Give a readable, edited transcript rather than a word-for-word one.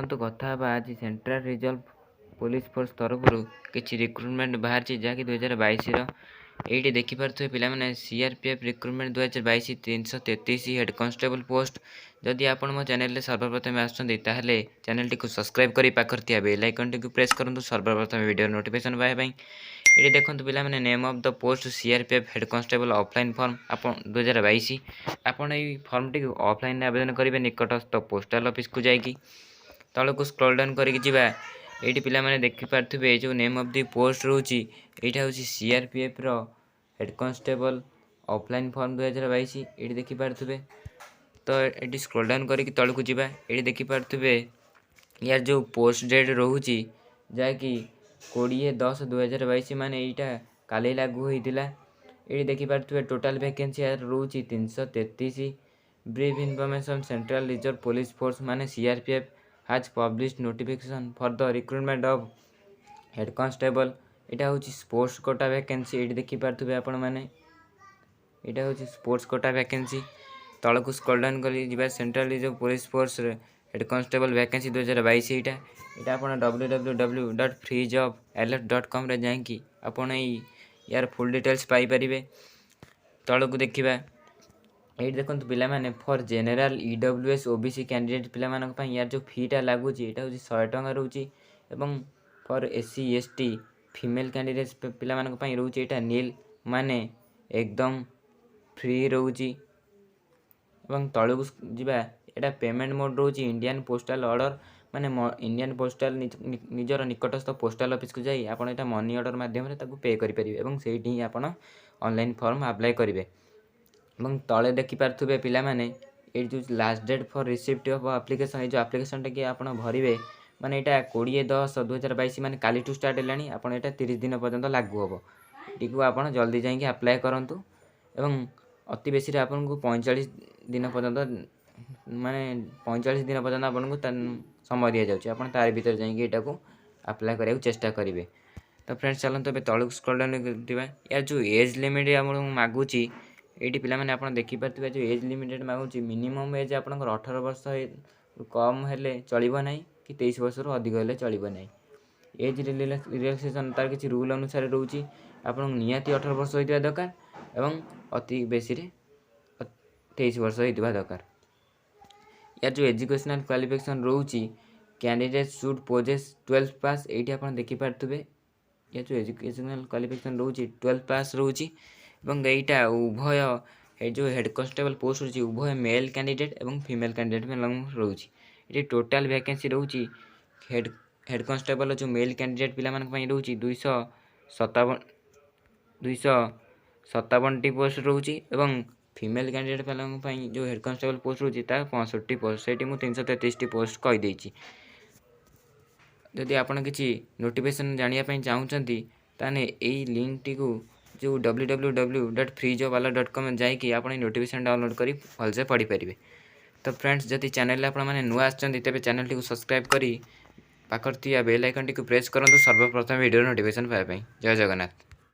चलतु कथा आज सेंट्रल रिजर्व पुलिस फोर्स तरफ किसी रिक्रुटमेंट बाहर जहाँकि 2022 ये देखिपे पे CRPF recruitment 2022 333 head constable post. जदि आप मो चैनल सर्वप्रथम आसुँच चैनल टी सब्सक्राइब कर पाखर बेल आइकन टी प्रेस करूँ सर्वप्रथम वीडियो नोटिफिकेशन पाइबा। ये देखो पे name of the post CRPF head constable offline form आप 2022 आपड़ ये फॉर्म टी ऑफलाइन आवेदन करेंगे निकटस्थ पोस्टाल ऑफिस को जाकि तल को स्क्रॉल डाउन करके जावा। ये पे देखिपे जो नेम ऑफ द पोस्ट रोची यहाँ हूँ सीआरपीएफ रो हेड कांस्टेबल ऑफलाइन फॉर्म 2022 ये देखिपे। तो ये स्क्रॉल डाउन करके तल को जावा। ये देखिपे यार जो पोस्ट डेट रोची जहाँकि 20/10/2022 मान यहाँ काली लागू होता। ये देखिपे टोटाल वैकेंसी यार रोची 333। Brief information central reserve police force माने CRPF has published notification for the recruitment of head constable। यहाँ हूँ स्पोर्ट्स कोटा वैकेंसी ये देखिपे आपण मैंने यहाँ हूँ स्पोर्ट्स कोटा वैकेंसी। तल को स्क्रॉल डाउन कर central reserve police force head constable vacancy 2022 यहाँ आप www.freejobalert.com जाकि आपड़ यार फुल डिटेल्स पाइपर। तल को देखा ये देखो पे for general EWS OBC candidate पे यार जो फीटा लगुच यहाँ हूँ 100 टଙ୍କା रोचे। For SC ST female candidates पे रोचे यहाँ नील माने एकदम फ्री रोची। तल को जा यहाँ पेमेंट मोड रोचे इंडियन पोस्टाल ऑर्डर माने इंडियन पोस्टाल निजर निकटस्थ पोस्टाल ऑफिस को जाई आप मनी ऑर्डर माध्यम पे करेंगे से आप ऑनलाइन फॉर्म अप्लाई करेंगे। तले देखिपे पे ये जो last date for receipt of application ये जो एप्लिकेशन टा आप भरवे माने यहाँ 20/10/2022 मान काली टू स्टार्ट है आप 30 दिन पर्यंत लागू हम टी आप जल्दी जाकि अप्लाई करूँ। एवं अति बेसी आपन को 45 दिन पर्यंत माने 45 दिन पर्यंत आपको समय दि जाऊँगी आप तार भर जाकि अप्लाई करने चेष्टा करेंगे। तो फ्रेंड्स चलते अब तलू स्क्रॉल डाउन करवा। यार जो एज लिमिट आम मागुची ये पे आप देखिपे जो एज लिमिटेड मागुची मिनिमम एज आप 18 वर्ष कम हेले चलो ना कि 23 वर्ष अधिक हेले चलो ना। एज रिलैक्सेशन तार किसी रूल अनुसार रोचे आप निहाती 18 वर्ष होता दरकार एवं अति बेसी 23 वर्ष होता दरकार। यार जो एजुकेशनल क्वालिफिकेशन रोची कैंडिडेट शुड पोजेस 12 पास ये आप देखिपे। या जो एजुकेशनल क्वालिफिकेशन रोची 12 पास रोची यहाँ उभय ये जो हेड कांस्टेबल पोस्ट रोची उभय मेल कैंडिडेट एवं फीमेल कैंडिडेट में रोची। ये टोटाल वैकेंसी रोची हेड कांस्टेबल जो मेल कैंडिडेट पे रोची 257 टी पोस्ट रोची एवं फीमेल कैंडिडेट पे जो हेड कांस्टेबल पोस्ट रोची 65 पोस्ट से 333 टी पोस्ट कहीदे। जदि आप किसी नोटिफिकेशन जानापी चाहते ताने यही लिंक टी को जो www.freejobalert.com जाकि आप नोटिफिकेशन डाउनलोड कर भलसे पढ़ी पारे। तो फ्रेंड्स जदि चैनल आप नुआ आते चैनल टी सब्सक्राइब करी पाखर बेल आइकन टी प्रेस करूँ सर्वप्रथम वीडियो नोटिफिकेशन पाइबा। जय जगन्नाथ।